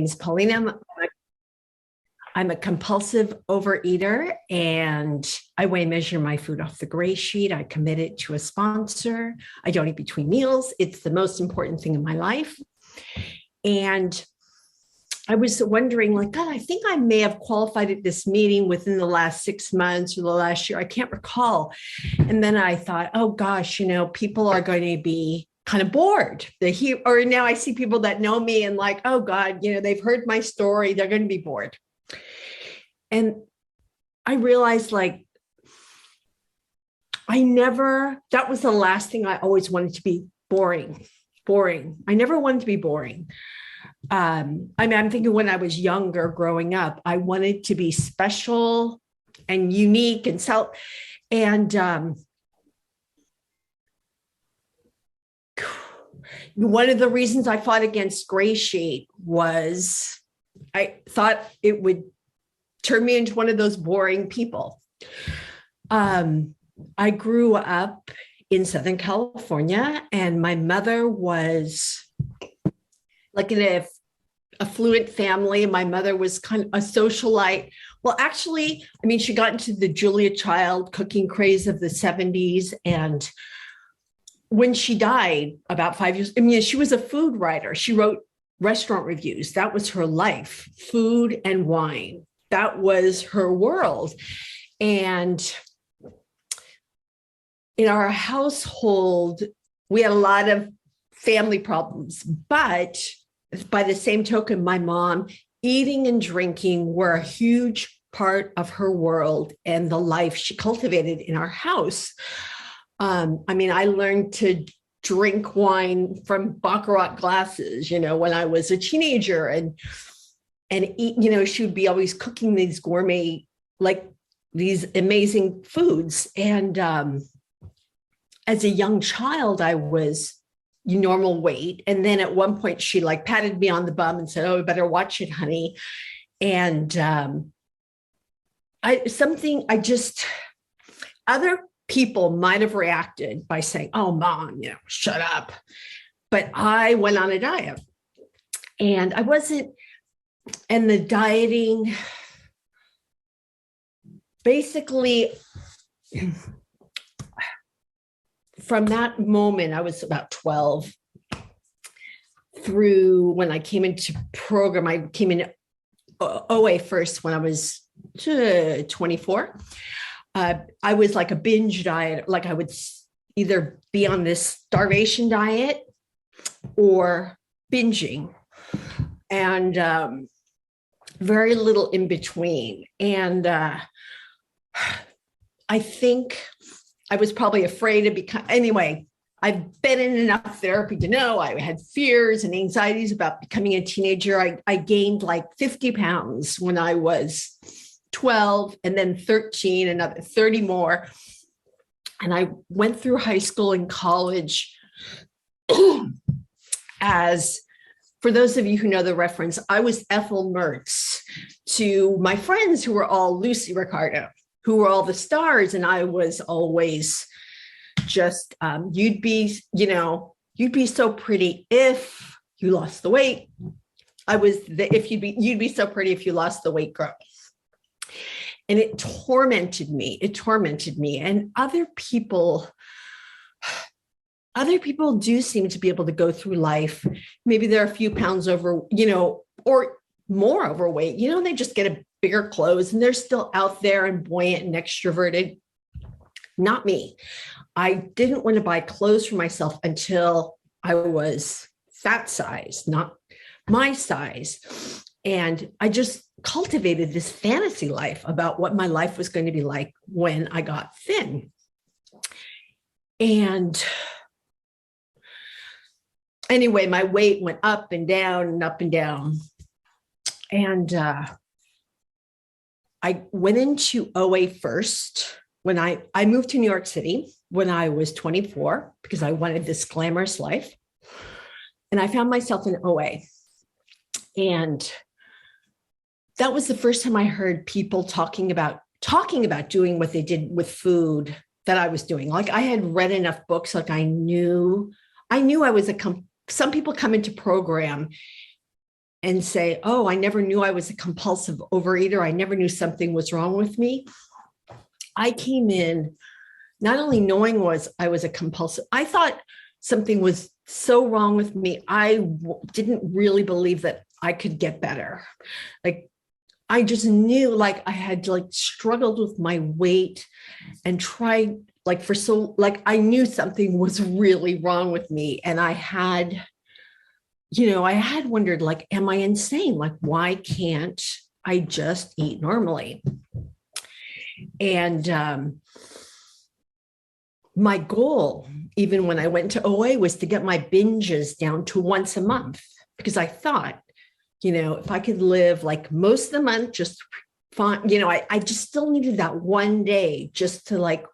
is Paulina. I'm a compulsive overeater, and I weigh and measure my food off the gray sheet. I commit it to a sponsor. I don't eat between meals. It's the most important thing in my life. And I was wondering, like, God, I think I may have qualified at this meeting within the last 6 months or the last year. I can't recall. And then I thought, oh gosh, people are going to be kind of bored. Or now I see people that know me and like, oh God, they've heard my story. They're going to be bored. And I realized that was the last thing. I always wanted to be boring. I never wanted to be boring. I'm thinking when I was younger, growing up, I wanted to be special and unique one of the reasons I fought against Gray Sheet was I thought it would turn me into one of those boring people. I grew up in Southern California, and my mother was like in an affluent family. My mother was kind of a socialite. Well, actually, she got into the Julia Child cooking craze of the 70s. And when she died about 5 years, she was a food writer. She wrote restaurant reviews. That was her life, food and wine. That was her world. And in our household, we had a lot of family problems, but by the same token, my mom, eating and drinking were a huge part of her world and the life she cultivated in our house. I learned to drink wine from Baccarat glasses, when I was a teenager, and eat, she would be always cooking these gourmet, like these amazing foods. And as a young child, I was normal weight. And then at one point she patted me on the bum and said, oh, we better watch it, honey. And other people might have reacted by saying, oh, Mom, shut up. But I went on a diet, and the dieting basically, from that moment, I was about 12 through when I came into program. I came in OA first when I was 24. I was like a binge diet. Like I would either be on this starvation diet or binging, and very little in between. And I think I was probably afraid to become, anyway, I've been in enough therapy to know I had fears and anxieties about becoming a teenager. I gained like 50 pounds when I was 12, and then 13, another 30 more. And I went through high school and college as, for those of you who know the reference, I was Ethel Mertz to my friends who were all Lucy Ricardo, who were all the stars. And I was always just, you'd be so pretty if you lost the weight. I was you'd be so pretty if you lost the weight girl. And it tormented me. And other people do seem to be able to go through life. Maybe they're a few pounds over, or more overweight, they just get a bigger clothes and they're still out there and buoyant and extroverted. Not me. I didn't want to buy clothes for myself until I was that size, not my size. And I just cultivated this fantasy life about what my life was going to be like when I got thin. And anyway, my weight went up and down and up and down. And I went into OA first when I moved to New York City when I was 24 because I wanted this glamorous life. And I found myself in OA. And that was the first time I heard people talking about doing what they did with food that I was doing. Like I had read enough books, like I knew I was some people come into program and say, oh, I never knew I was a compulsive overeater. I never knew something was wrong with me. I came in not only knowing I was a compulsive, I thought something was so wrong with me. I didn't really believe that I could get better. Like, I just knew like I had like struggled with my weight and tried like I knew something was really wrong with me. And I had wondered, like, am I insane? Like, why can't I just eat normally? And my goal, even when I went to OA, was to get my binges down to once a month, because I thought, if I could live like most of the month, just fine, I just still needed that one day just to like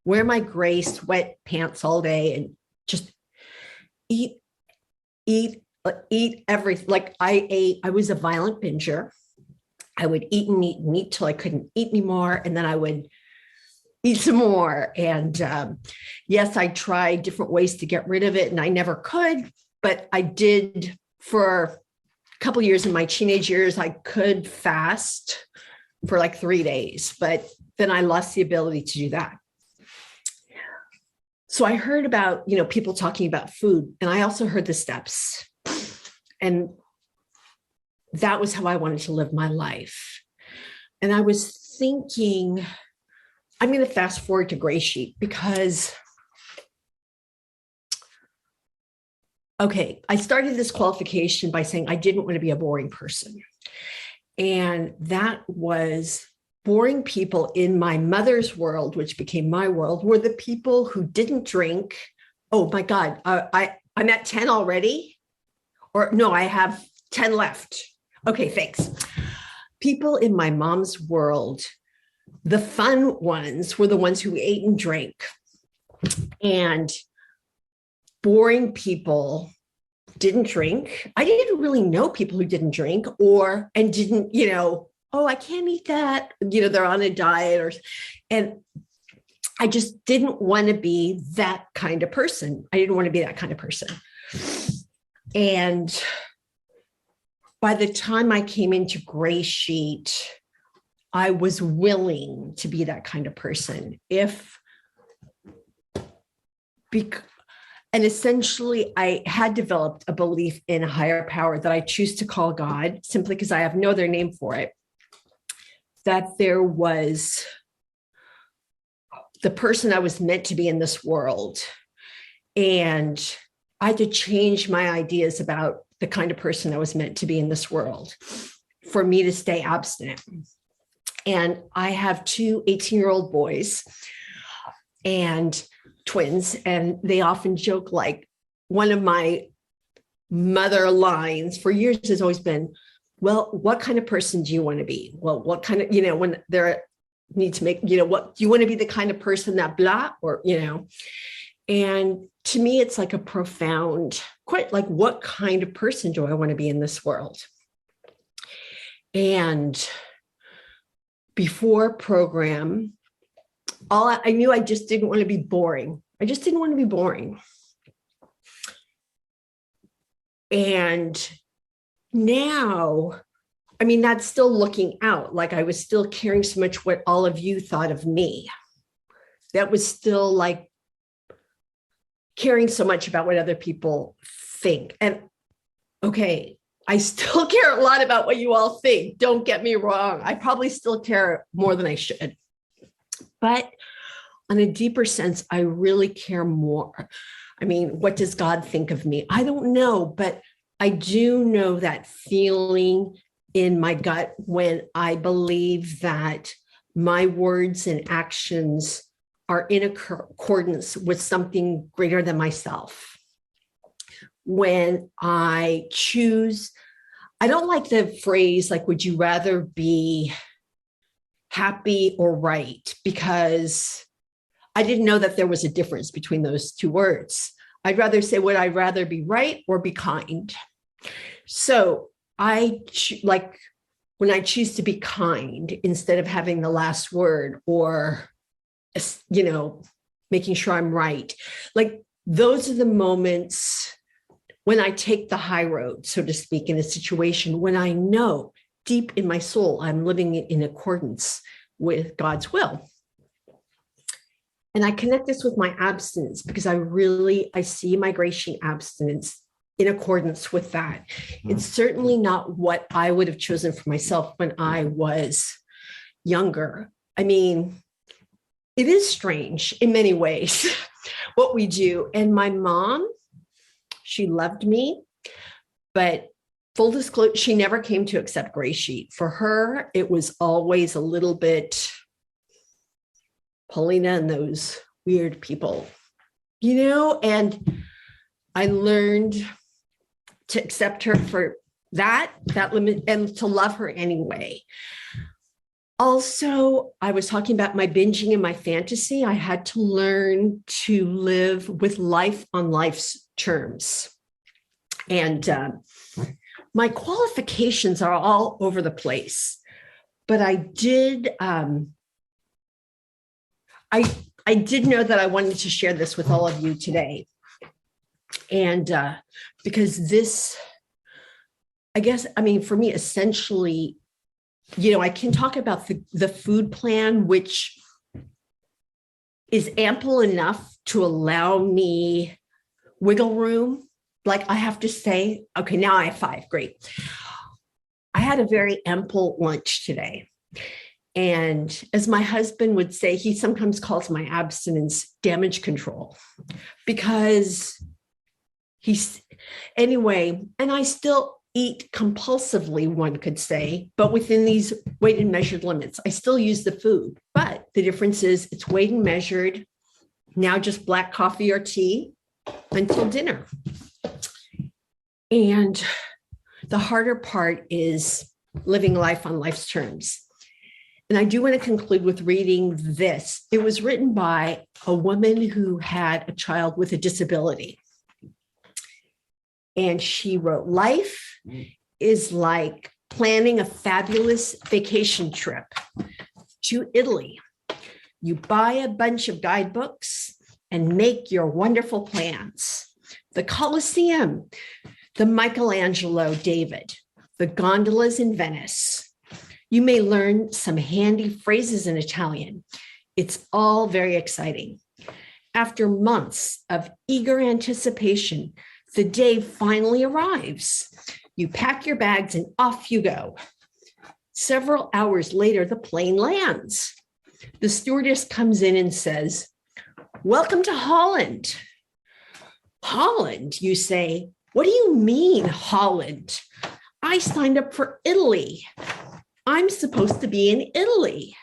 wear my gray sweatpants all day and just eat everything. Like I was a violent binger. I would eat and eat and eat till I couldn't eat anymore. And then I would eat some more. And yes, I tried different ways to get rid of it and I never could, but I did for a couple of years in my teenage years. I could fast for like 3 days, but then I lost the ability to do that. So I heard about, people talking about food, and I also heard the steps. And that was how I wanted to live my life. And I was thinking, I'm going to fast forward to Gray Sheet because, okay, I started this qualification by saying I didn't want to be a boring person. And that was boring people in my mother's world, which became my world, were the people who didn't drink. Oh my God, I'm at 10 already? Or no, I have 10 left. Okay, thanks. People in my mom's world, the fun ones were the ones who ate and drank. And boring people didn't drink. I didn't really know people who didn't drink and didn't, oh, I can't eat that. They're on a diet and I just didn't want to be that kind of person. I didn't want to be that kind of person. And by the time I came into Gray Sheet, I was willing to be that kind of person. And essentially, I had developed a belief in a higher power that I choose to call God, simply because I have no other name for it, that there was the person I was meant to be in this world. And I had to change my ideas about the kind of person I was meant to be in this world for me to stay abstinent. And I have 2 18-year-old boys and twins, and they often joke, like, one of my mother lines for years has always been, well, what kind of person do you want to be? Well, what kind of, when they're need to make, what do you want to be, the kind of person that blah, or, and to me, it's like a profound, quite like, what kind of person do I want to be in this world? And before program, I knew I just didn't want to be boring. I just didn't want to be boring. And now, that's still looking out. Like, I was still caring so much what all of you thought of me. That was still like caring so much about what other people think. And okay, I still care a lot about what you all think. Don't get me wrong. I probably still care more than I should. But on a deeper sense, I really care more. What does God think of me? I don't know, but I do know that feeling in my gut when I believe that my words and actions are in accordance with something greater than myself. When I choose, I don't like the phrase, like, would you rather be happy or right? Because I didn't know that there was a difference between those two words. I'd rather say, would I rather be right or be kind? So when I choose to be kind instead of having the last word, or, making sure I'm right, like, those are the moments when I take the high road, so to speak, in a situation, when I know deep in my soul, I'm living in accordance with God's will. And I connect this with my abstinence because I see my gray sheet abstinence in accordance with that. It's certainly not what I would have chosen for myself when I was younger. I mean, it is strange in many ways what we do. And my mom, she loved me, but full disclosure, she never came to accept gray sheet. For her, it was always a little bit Paulina and those weird people, and I learned to accept her for that limit and to love her anyway. Also, I was talking about my binging and my fantasy. I had to learn to live with life on life's terms. And my qualifications are all over the place, but I did know that I wanted to share this with all of you today. And because this, for me, essentially, I can talk about the food plan, which is ample enough to allow me wiggle room. Like I have to say, okay, now I have 5. Great. I had a very ample lunch today. And as my husband would say, he sometimes calls my abstinence damage control because and I still eat compulsively, one could say, but within these weighed and measured limits. I still use the food, but the difference is it's weighed and measured, now just black coffee or tea until dinner. And the harder part is living life on life's terms. And I do want to conclude with reading this. It was written by a woman who had a child with a disability. And she wrote, "Life is like planning a fabulous vacation trip to Italy. You buy a bunch of guidebooks and make your wonderful plans. The Colosseum, the Michelangelo David, the gondolas in Venice. You may learn some handy phrases in Italian. It's all very exciting. After months of eager anticipation, the day finally arrives. You pack your bags and off you go. Several hours later, the plane lands. The stewardess comes in and says, 'Welcome to Holland.' 'Holland,' you say. 'What do you mean, Holland? I signed up for Italy. I'm supposed to be in Italy.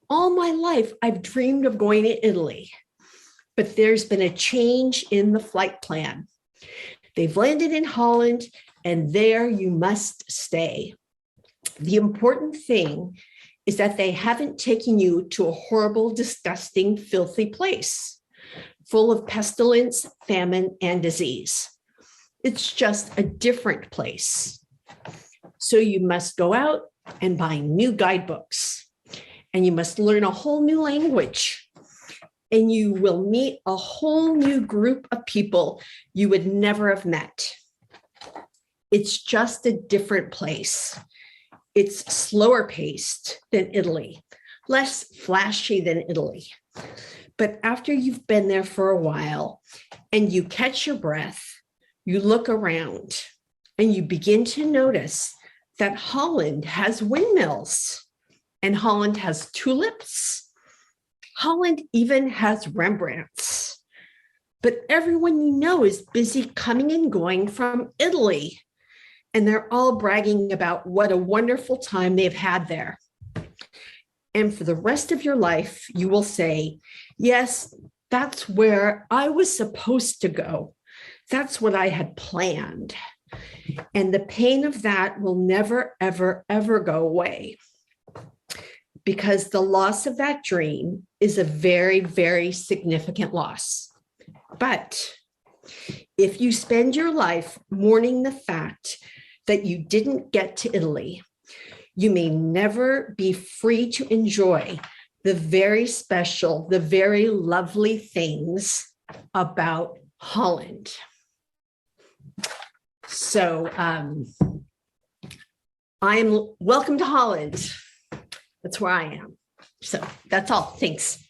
All my life, I've dreamed of going to Italy. But there's been a change in the flight plan. They've landed in Holland, and there you must stay. The important thing is that they haven't taken you to a horrible, disgusting, filthy place, full of pestilence, famine, and disease. It's just a different place. So you must go out and buy new guidebooks, and you must learn a whole new language, and you will meet a whole new group of people you would never have met. It's just a different place. It's slower paced than Italy, less flashy than Italy. But after you've been there for a while and you catch your breath, you look around and you begin to notice that Holland has windmills and Holland has tulips. Holland even has Rembrandts. But everyone you know is busy coming and going from Italy. And they're all bragging about what a wonderful time they've had there. And for the rest of your life, you will say, yes, that's where I was supposed to go. That's what I had planned. And the pain of that will never, ever, ever go away. Because the loss of that dream is a very, very significant loss. But if you spend your life mourning the fact that you didn't get to Italy, you may never be free to enjoy the very special, the very lovely things about Holland. So I'm welcome to Holland. That's where I am. So that's all. Thanks.